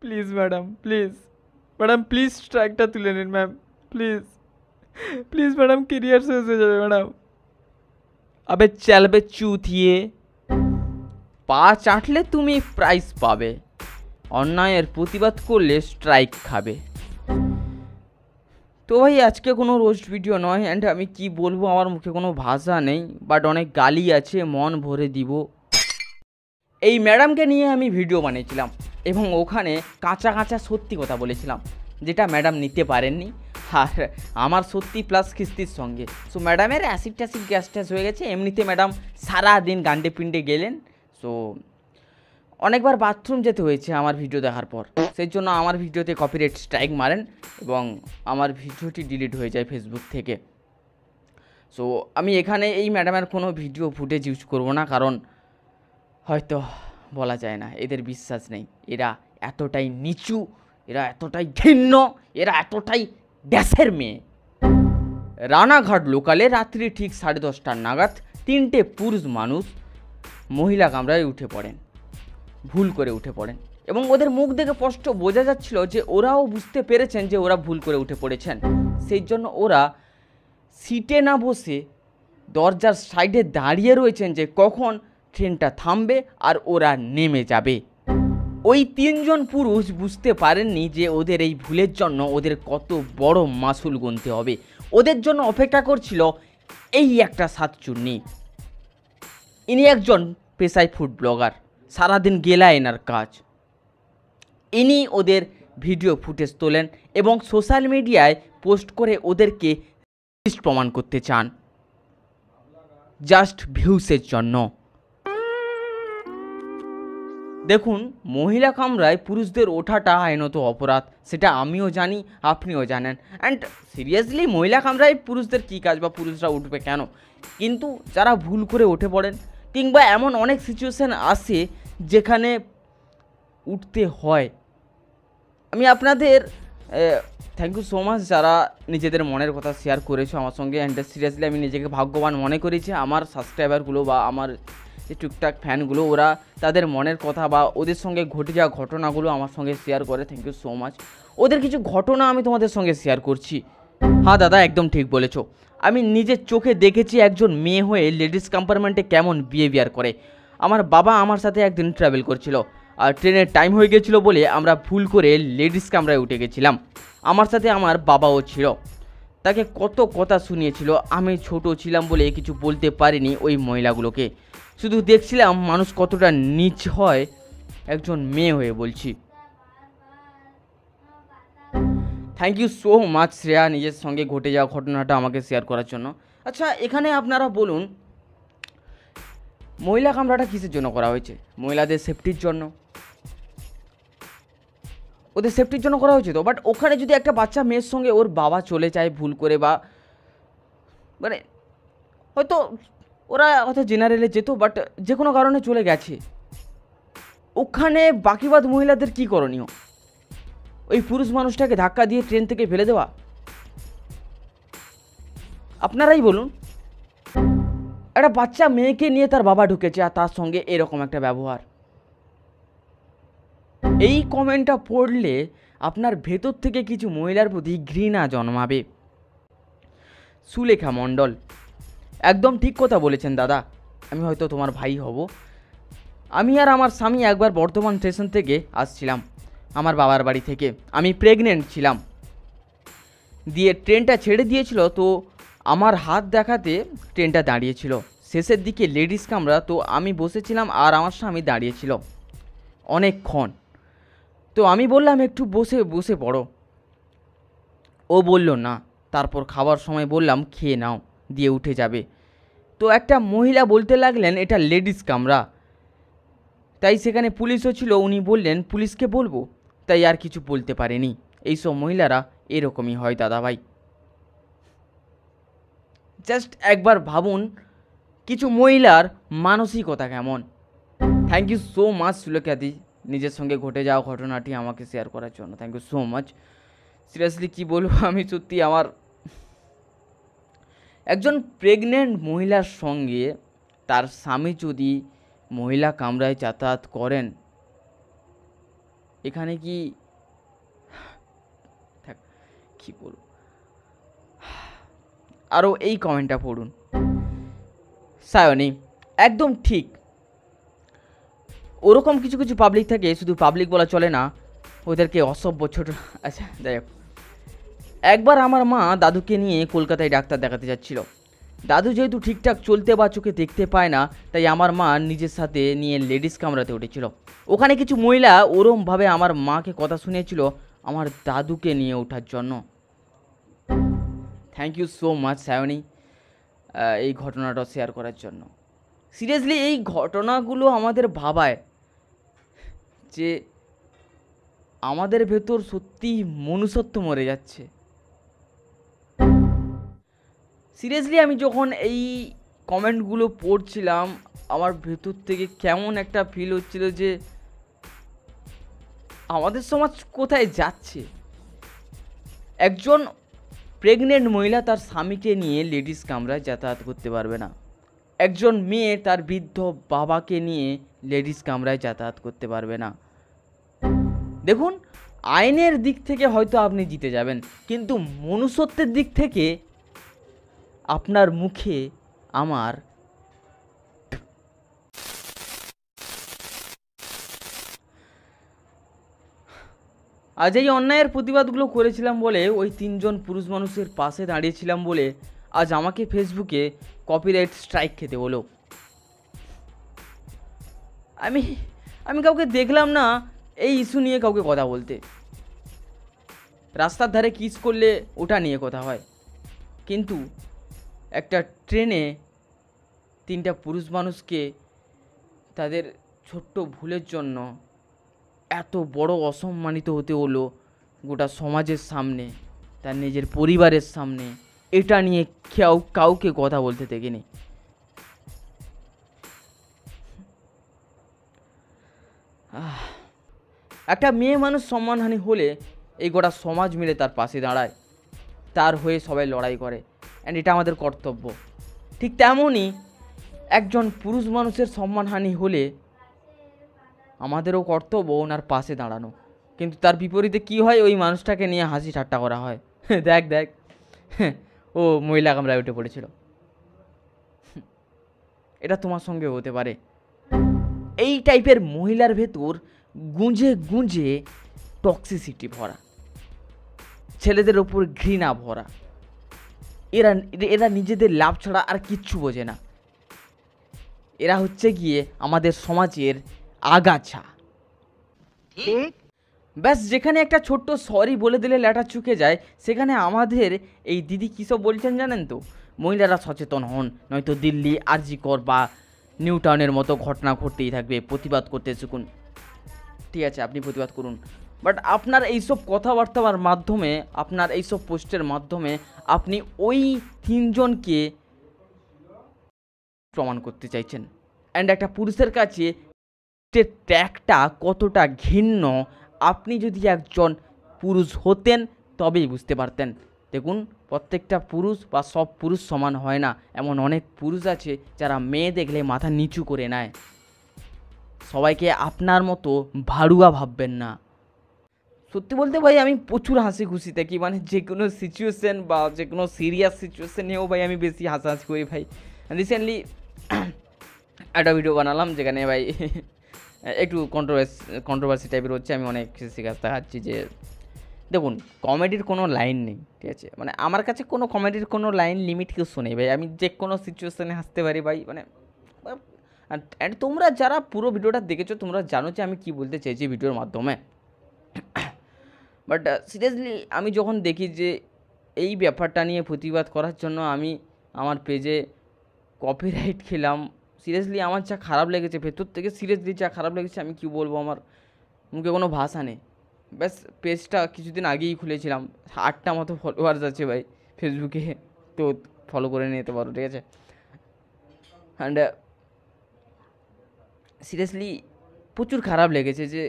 Please madam, please madam, please স্ট্রাইকটা তুলে নিন ma'am, please please madam, career শেষ হয়ে যাবে ম্যাডাম। আবে চলবে চুতিয়ে, পা চাটলে তুমি প্রাইজ পাবে, অন্যায়ের প্রতিবাদ করলে স্ট্রাইক খাবে। তো ভাই আজকে কোনো রোস্ট ভিডিও নয়, অ্যান্ড আমি কি বলবো, আমার মুখে কোনো ভাষা নেই, বাট অনেক গালি আছে, মন ভরে দিব। এই ম্যাডামকে নিয়ে আমি ভিডিও বানিয়েছিলাম এবং ওখানে কাঁচা কাঁচা সত্যি কথা বলেছিলাম, যেটা ম্যাডাম নিতে পারেননি। আর আমার সত্যি প্লাস কিস্তির সঙ্গে। সো ম্যাডামের অ্যাসিড ট্যাসিড গ্যাস ট্যাস হয়ে গেছে, এমনিতে ম্যাডাম সারাদিন গান্ডে পিন্ডে গেলেন। সো অনেকবার বাথরুম যেতে হয়েছে আমার ভিডিও দেখার পর, সেই জন্য আমার ভিডিওতে কপিরাইট স্ট্রাইক মারেন এবং আমার ভিডিওটি ডিলিট হয়ে যায় ফেসবুক থেকে। সো আমি এখানে এই ম্যাডামের কোনো ভিডিও ফুটেজ ইউজ করব না, কারণ হয়তো বলা যায় না, এদের বিশ্বাস নেই, এরা এতটাই নিচু, এরা এতটাই ঘৃণ্য, এরা এতটাই ড্যাসের মেয়ে। রানাঘাট লোকালে রাত্রি ঠিক 10:30 নাগাদ 3টে পুরুষ মানুষ মহিলা কামরায় উঠে পড়েন, ভুল করে উঠে পড়েন, এবং ওদের মুখ দেখে স্পষ্ট বোঝা যাচ্ছিল যে ওরাও বুঝতে পেরেছেন যে ওরা ভুল করে উঠে পড়েছেন। সেই জন্য ওরা সিটে না বসে দরজার সাইডে দাঁড়িয়ে রয়েছেন যে কখন ট্রেনটা থামবে আর ওরা নেমে যাবে। ওই 3জন পুরুষ বুঝতে পারেননি যে ওদের এই ভুলের জন্য ওদের কত বড় মাসুল গুনতে হবে। ওদের জন্য অপেক্ষা করছিল এই একটা সাতচুন্নি। ইনি একজন পেশায় ফুড ব্লগার, সারাদিন গেলা এনার কাজ। ইনি ওদের ভিডিও ফুটেজ তোলেন এবং সোশ্যাল মিডিয়ায় পোস্ট করে ওদেরকে প্রমাণ করতে চান, জাস্ট ভিউসের জন্য। দেখুন, মহিলা কামরায় পুরুষদের ওঠাটা আইনত অপরাধ, সেটা আমিও জানি, আপনিও জানেন। অ্যান্ড সিরিয়াসলি মহিলা কামরায় পুরুষদের কী কাজ বা পুরুষরা উঠবে কেন? কিন্তু যারা ভুল করে উঠে পড়েন, কিংবা এমন অনেক সিচুয়েশান আসে যেখানে উঠতে হয়। আমি আপনাদের থ্যাংক ইউ সো মাচ যারা নিজেদের মনের কথা শেয়ার করেছো আমার সঙ্গে। অ্যান্ড সিরিয়াসলি আমি নিজেকে ভাগ্যবান মনে করেছি, আমার সাবস্ক্রাইবারগুলো বা আমার যে টুকটাক ফ্যানগুলো ওরা তাদের মনের কথা বা ওদের সঙ্গে ঘটে যাওয়া ঘটনাগুলো আমার সঙ্গে শেয়ার করে। Thank you so much. ওদের কিছু ঘটনা আমি তোমাদের সঙ্গে শেয়ার করছি। হ্যাঁ দাদা, একদম ঠিক বলেছো। আমি নিজের চোখে দেখেছি একজন মেয়ে হয়ে লেডিস কম্পার্টমেন্টে কেমন বিহেভিয়ার করে। আমার বাবা আমার সাথে একদিন ট্রাভেল করছিল, আর ট্রেনের টাইম হয়ে গেছিলো বলে আমরা ভুল করে লেডিস কামরায় উঠে গেছিলাম। আমার সাথে আমার বাবাও ছিল, তাকে কত কথা শুনিয়েছিল। আমি ছোট ছিলাম বলে কিছু বলতে পারিনি ওই মহিলাগুলোকে, শুধু দেখছিলাম মানুষ কতটা নীচ হয় একজন মেয়ে হয়ে। বলছি thank you so much Shreya, নিজের সঙ্গে ঘটে যাওয়া ঘটনাটা আমাকে শেয়ার করার জন্য। আচ্ছা, এখানে আপনারা বলুন, মহিলা কামরাটা কিসের জন্য করা হয়েছে? মহিলাদের সেফটির জন্য, ওদের সেফটির জন্য করা হয়েছে তো। বাট ওখানে যদি একটা বাচ্চা মেয়ের সঙ্গে ওর বাবা চলে যায় ভুল করে, বা মানে হয়তো ওরা হয়তো জেনারেলে যেত, বাট যে কোনো কারণে চলে গেছে, ওখানে বাকিবাদ মহিলাদের কী করণীয়? ওই পুরুষ মানুষটাকে ধাক্কা দিয়ে ট্রেন থেকে ফেলে দেওয়া? আপনারাই বলুন। একটা বাচ্চা মেয়েকে নিয়ে তার বাবা ঢুকেছে আর তার সঙ্গে এরকম একটা ব্যবহার। এই কমেন্টটা পড়লে আপনার ভেতর থেকে কিছু মহিলার প্রতি ঘৃণা জন্মাবে। সুলেখা মণ্ডল, একদম ঠিক কথা বলেছেন দাদা, আমি হয়তো তোমার ভাই হব। আমি আর আমার স্বামী একবার বর্ধমান স্টেশন থেকে আসছিলাম আমার বাবার বাড়ি থেকে। আমি প্রেগনেন্ট ছিলাম, দিয়ে ট্রেনটা ছেড়ে দিয়েছিল, তো আমার হাত দেখাতে ট্রেনটা দাঁড়িয়েছিল। শেষের দিকে লেডিস কামরা, তো আমি বসেছিলাম আর আমার স্বামী দাঁড়িয়েছিল অনেকক্ষণ। তো আমি বললাম একটু বসে পড়ো, ও বলল না। তারপর খাবার সময় বললাম খেয়ে নাও, দিয়ে উঠে যাবে। তো একটা মহিলা বলতে লাগলেন এটা লেডিস কামরা, তাই সেখানে পুলিশও ছিল। উনি বললেন পুলিশকে বলবো, তাই আর কিছু বলতে পারেনি। এইসব মহিলারা এরকমই হয় দাদাভাই। জাস্ট একবার ভাবুন কিছু মহিলার মানসিকতা কেমন। থ্যাংক ইউ সো মাচ সুলেখাদি, নিজের সঙ্গে ঘটে যাওয়া ঘটনাটি আমাকে শেয়ার করার জন্য। Thank you so much. Seriously কী বলবো, আমি সত্যি আমার একজন প্রেগনেন্ট মহিলার সঙ্গে তার স্বামী যদি মহিলা কামরায় যাতায়াত করেন, এখানে কি থাক, কি বলবো, আরও এই কমেন্টটা পড়ুন। সায়নী একদম ঠিক, ওরকম কিছু কিছু পাবলিক থাকে, শুধু পাবলিক বলা চলে না, ওদেরকে অসভ্য ছোট। আচ্ছা যাই হোক, একবার আমার মা দাদুকে নিয়ে কলকাতায় ডাক্তার দেখাতে যাচ্ছিল। দাদু যেহেতু ঠিকঠাক চলতে বা চোখে দেখতে পায় না, তাই আমার মা নিজের সাথে নিয়ে লেডিস কামরাতে উঠেছিল। ওখানে কিছু মহিলা ওরমভাবে আমার মাকে কথা শুনিয়েছিল আমার দাদুকে নিয়ে ওঠার জন্য। Thank you so much Sayani এই ঘটনাটা শেয়ার করার জন্য। সিরিয়াসলি এই ঘটনাগুলো আমাদের ভাবায় যে আমাদের ভেতর সত্যি মনুষ্যত্ব মরে যাচ্ছে। সিরিয়াসলি আমি যখন এই কমেন্টগুলো পড়ছিলাম, আমার ভেতর থেকে কেমন একটা ফিল হচ্ছিল যে আমাদের সমাজ কোথায় যাচ্ছে। একজন প্রেগনেন্ট মহিলা তার স্বামীকে নিয়ে লেডিস কামরায় যাতায়াত করতে পারবে না, একজন মেয়ে তার বৃদ্ধ বাবাকে নিয়ে লেডিস কামরায় যাতায়াত করতে পারবে না। দেখুন, আইনের দিক থেকে হয়তো আপনি জিতে যাবেন, কিন্তু মনুষ্যত্বের দিক থেকে আপনার মুখে আমার আজ এই অন্যায়ের প্রতিবাদগুলো করেছিলাম বলে, ওই 3 জন পুরুষ মানুষের পাশে দাঁড়িয়েছিলাম বলে আজ আমাকে ফেসবুকে কপিরাইট স্ট্রাইক খেতে হলো। আমি আমি কাউকে দেখলাম না এই ইস্যু নিয়ে কাউকে কথা বলতে। রাস্তার ধারে কিস করলে ওটা নিয়ে কথা হয়, কিন্তু একটা ট্রেনে 3টা পুরুষ মানুষকে তাদের ছোট্ট ভুলের জন্য এত বড় অসম্মানিত হতে হলো গোটা সমাজের সামনে, তার নিজের পরিবারের সামনে, এটা নিয়ে কাউকে কথা বলতে দেখিনি। একটা মেয়ে মানুষ সম্মানহানি হলে এই গোটা সমাজ মিলে তার পাশে দাঁড়ায়, তার হয়ে সবাই লড়াই করে, অ্যান্ড এটা আমাদের কর্তব্য। ঠিক তেমনই একজন পুরুষ মানুষের সম্মানহানি হলে আমাদেরও কর্তব্য ওনার পাশে দাঁড়ানো। কিন্তু তার বিপরীতে কি হয়, ওই মানুষটাকে নিয়ে হাসি ঠাট্টা করা হয়। দেখ দেখ ও মহিলা কামরায় উঠে পড়েছিল। এটা তোমার সঙ্গে হতে পারে। এই টাইপের মহিলার ভেতর গুঁজে গুঁজে টক্সিসিটি ভরা, ছেলেদের ওপর ঘৃণা ভরা। এরা এরা নিজেদের লাভ ছাড়া আর কিচ্ছু বোঝে না। এরা হচ্ছে গিয়ে আমাদের সমাজের আগাছা। ব্যাস, যেখানে একটা ছোট্ট সরি বলে দিলে ল্যাটা চুকে যায়, সেখানে আমাদের এই দিদি কী সব বলছেন জানেন তো, মহিলারা সচেতন হন, নয়তো দিল্লি, আরজিকর বা নিউ টাউনের মতো ঘটনা ঘটতেই থাকবে, প্রতিবাদ করতে শিখুন। ঠিক আছে, আপনি প্রতিবাদ করুন, বাট আপনার এইসব কথাবার্তার মাধ্যমে, আপনার এইসব পোস্টের মাধ্যমে আপনি ওই 3 জনকে প্রমাণ করতে চাইছেন। অ্যান্ড একটা পুরুষের কাছে ট্যাগটা কতটা ঘৃণ্য আপনি যদি একজন পুরুষ হতেন তবেই বুঝতে পারতেন। দেখুন, প্রত্যেকটা পুরুষ বা সব পুরুষ সমান হয় না। এমন অনেক পুরুষ আছে যারা মেয়ে দেখলে মাথা নিচু করে নেয়। সবাইকে আপনার মতো ভাড়ুয়া ভাববেন না। সত্যি বলতে ভাই, আমি প্রচুর হাসি খুশি থাকি, মানে যে কোনো সিচুয়েশন বা যে কোনো সিরিয়াস সিচুয়েশনেও ভাই আমি বেশি হাসাহাসি করি ভাই। রিসেন্টলি একটা ভিডিও বানালাম যেখানে ভাই একটু কন্ট্রোভার্সি টাইপের হচ্ছে। আমি অনেক দেখাচ্ছি যে দেখুন, কমেডির কোনো লাইন নেই, ঠিক আছে, মানে আমার কাছে কোনো কমেডির কোনো লাইন লিমিট কিছু নেই ভাই। আমি যে কোনো সিচুয়েশানে হাসতে পারি ভাই, মানে অ্যান্ড তোমরা যারা পুরো ভিডিওটা দেখেছো তোমরা জানো যে আমি কি বলতে চাইছি ভিডিওর মাধ্যমে। বাট সিরিয়াসলি আমি যখন দেখি যে এই ব্যাপারটা নিয়ে প্রতিবাদ করার জন্য আমি আমার পেজে কপিরাইট খেলাম, সিরিয়াসলি আমার যা খারাপ লেগেছে ভেতর থেকে, সিরিয়াসলি যা খারাপ লেগেছে আমি কি বলবো, আমার মুখে কোনো ভাষা নেই। ব্যাস, পেজটা কিছুদিন আগেই খুলেছিলাম, 8টা মতো ফলোয়ার্স আছে ভাই ফেসবুকে, তো ফলো করে নিতে পারো, ঠিক আছে। অ্যান্ড সিরিয়াসলি প্রচুর খারাপ লেগেছে যে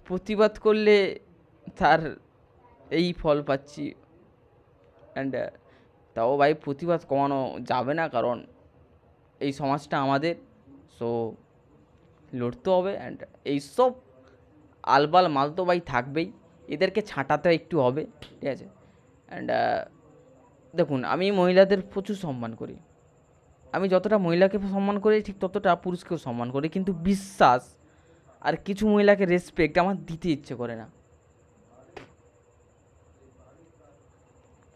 প্রতিবাদ করলে তার এই ফল পাচ্ছি। অ্যান্ড তাও ভাই প্রতিবাদ কমানো যাবে না, কারণ এই সমাজটা আমাদের, সো লড়তে হবে। অ্যান্ড এইসব আলবাল মাল তো ভাই থাকবেই, এদেরকে ছাঁটাতে একটু হবে, ঠিক আছে। অ্যান্ড দেখুন, আমি মহিলাদের প্রচুর সম্মান করি, আমি যতটা মহিলাকে সম্মান করি ঠিক ততটা পুরুষকেও সম্মান করি, কিন্তু বিশ্বাস আর কিছু মহিলাকে রেসপেক্ট আমার দিতে ইচ্ছে করে না,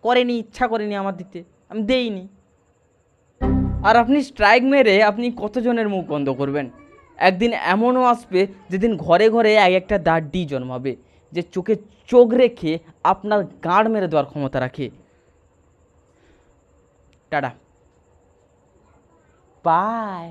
করেনি, ইচ্ছা করেনি আমার দিতে, আমি দেইনি। আর আপনি স্ট্রাইক মেরে আপনি কতজনের মুখ বন্ধ করবেন? একদিন এমনও আসবে যেদিন ঘরে ঘরে এক একটা দাড্ডি জন্মাবে, যে চোখে চোখ রেখে আপনার গাঁড় মেরে দেওয়ার ক্ষমতা রাখে। Tata, by.